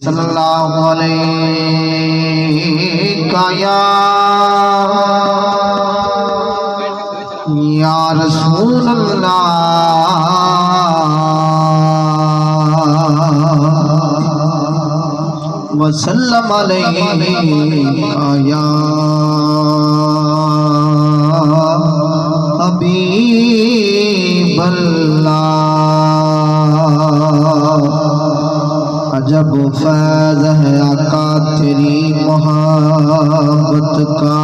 सल्लल्लाहु अलैहि या रसूल अल्लाह वसल्लम अलैहि या हबीब अल्लाह। अजब फैज़ है आका तेरी मोहब्बत का,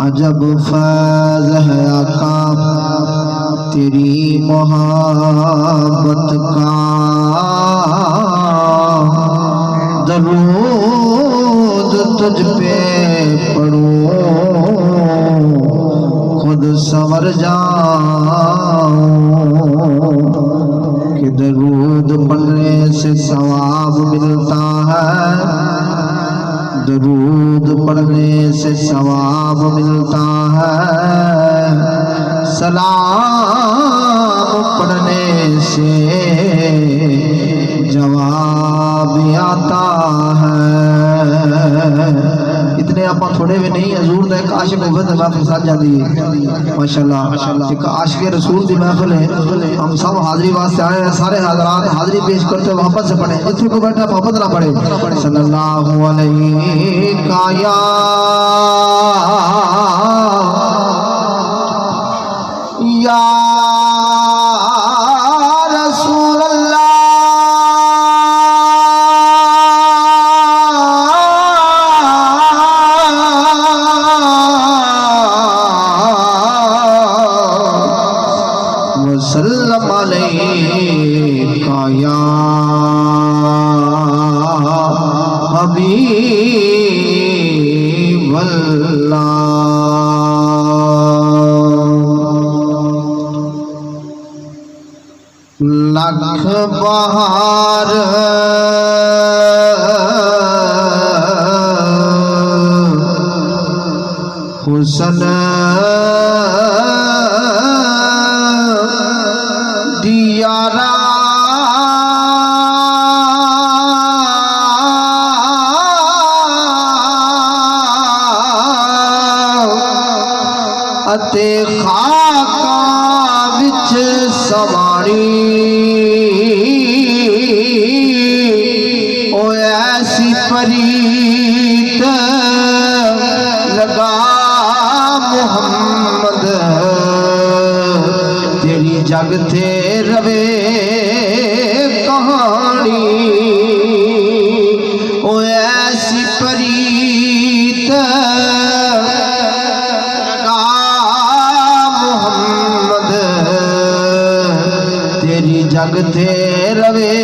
अजब फैज़ है आका तेरी मोहब्बत का। दरूद तुझ पे पढ़ूं खुद संवर जाऊं कि दरूद पढ़ने से सवाब मिलता है, दरूद पढ़ने से सवाब मिलता है, सलाम पढ़ने से जवाब आता है। इतने आप थोड़े भी नहीं, हजूर ने एक आशिक होवे तो महफिल सज जाती है माशाल्लाह। एक आशिक रसूल की महफिल है, हम सब हाजिरी वास्ते आए हैं, सारे हजरात हाजिरी पेश करते मोहब्बत से पढ़े, जिसको को बैठा मोहब्बत ना पढ़े। सल्लल्लाहु अलैहि या रसूल अल्लाह वसल्लम अलैका या हबीब अल्लाह। लख बहार हुसन दियारा अते खाका विच सवारी ओ ऐसी परीत लगा मुहम्मद तेरी जग थे रवे कहानी। ओ ऐसी परीत लगा मुहम्मद तेरी जग थे रवे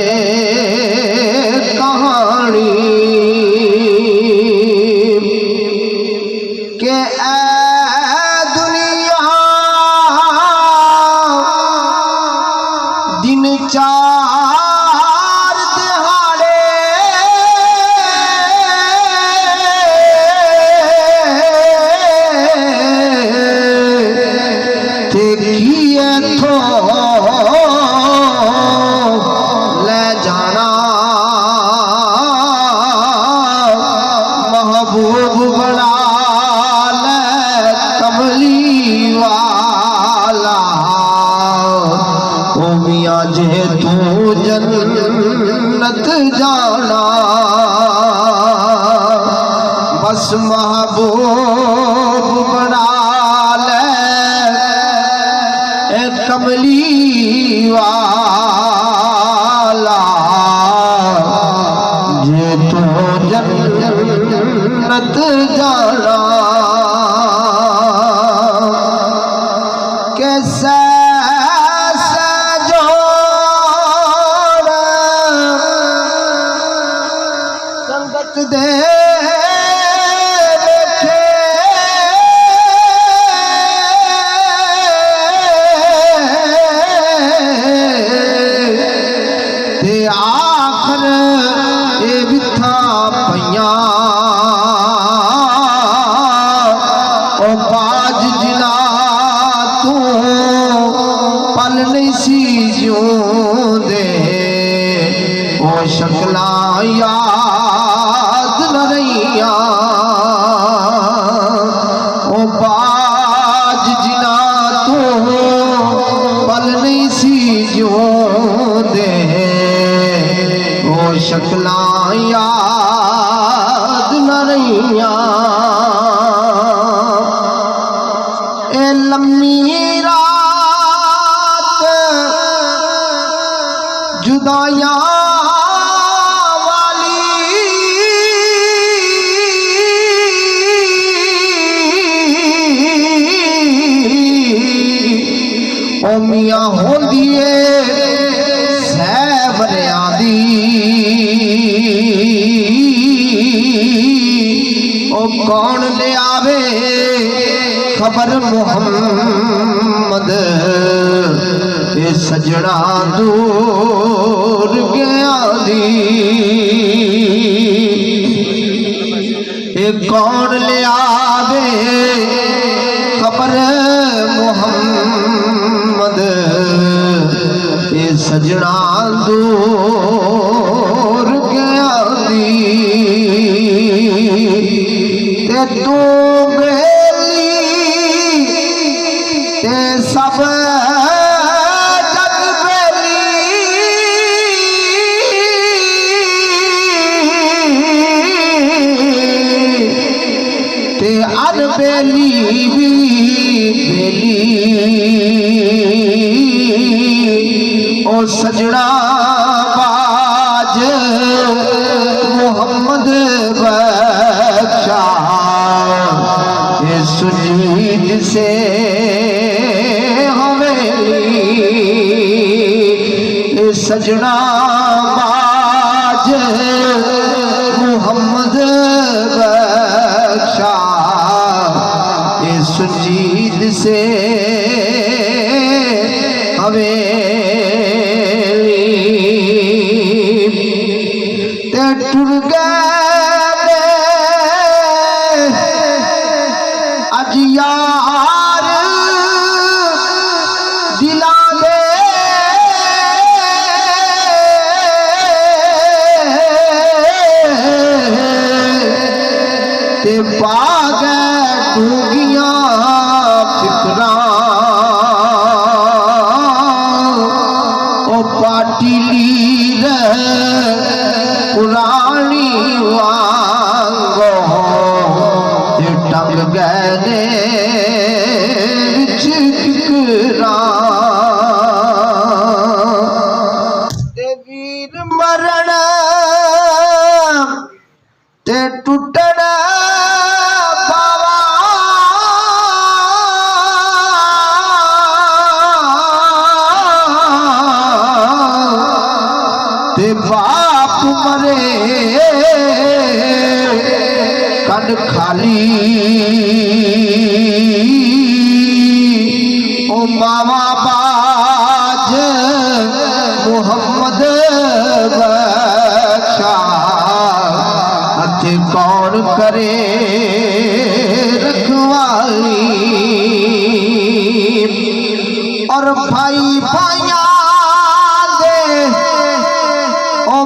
कहानी। के दिन चार दिहाड़े ते किए थो ले जाना महबूब बना ले कमली वाला। ओ मियाँ जे तू जन्नत जाना बस महबूब बना ले ए कमली वाला। जे तू जन्नत जाना कैसे दे बैठे ते आखर ए बिथा पइया ओ बाज जिला तू पल नहीं सी जूं दे। शक्ला याद न रहिया ओ बाज जिना तू पल नहीं सी जो दे ओ शक्ला याद न रहिया ए लम्मी रात जुदाया मियां होंदिए सहबरिया दी ओ कौन ले आवे खबर मुहम्मद ए सजना दूर गया दी ए कौन ले आवे खबर मुहम्मद ये सजना दूर गया दी ते तू बेली ते सब जग बेली ते अन बेली भी बेली ओ सजना बाज मोहम्मद बख्शा ये सुजीद से हवेली ये सजना बाज मोहम्मद बख्शा ये सुजीद से हवेली ते टुर गए अज यार दिला दे ते पाग डूंगिया फिकरा पाटिली पुरानी वांगो टंग गए ठिकरा वीर मरण ते टुटण ते बाप मरे कन खाली ओ मामा बाज मोहम्मद बख्शा अते कौन करे रखवाली और भाई भाइया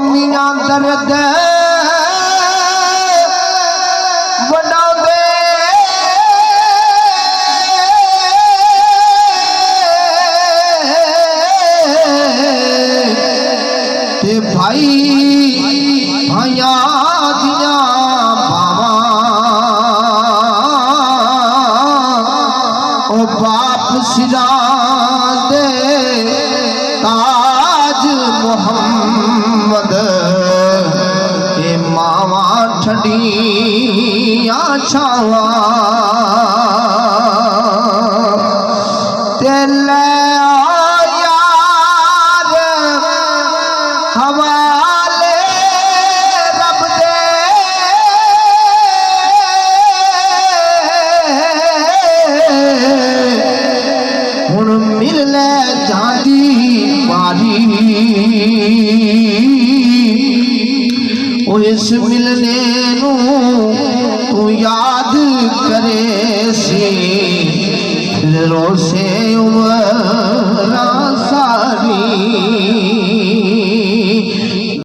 मिया दर्द बना दे ते भाई भाइया दिया बाबा ओ बाप सिरा दे ताज मोहम्मद के मावा ठंडिया छावा ते ले यार हवाले रब दे हुण मिल ले जाती पारी इस मिलने नू तू याद करे सी रोसे उमरा सारी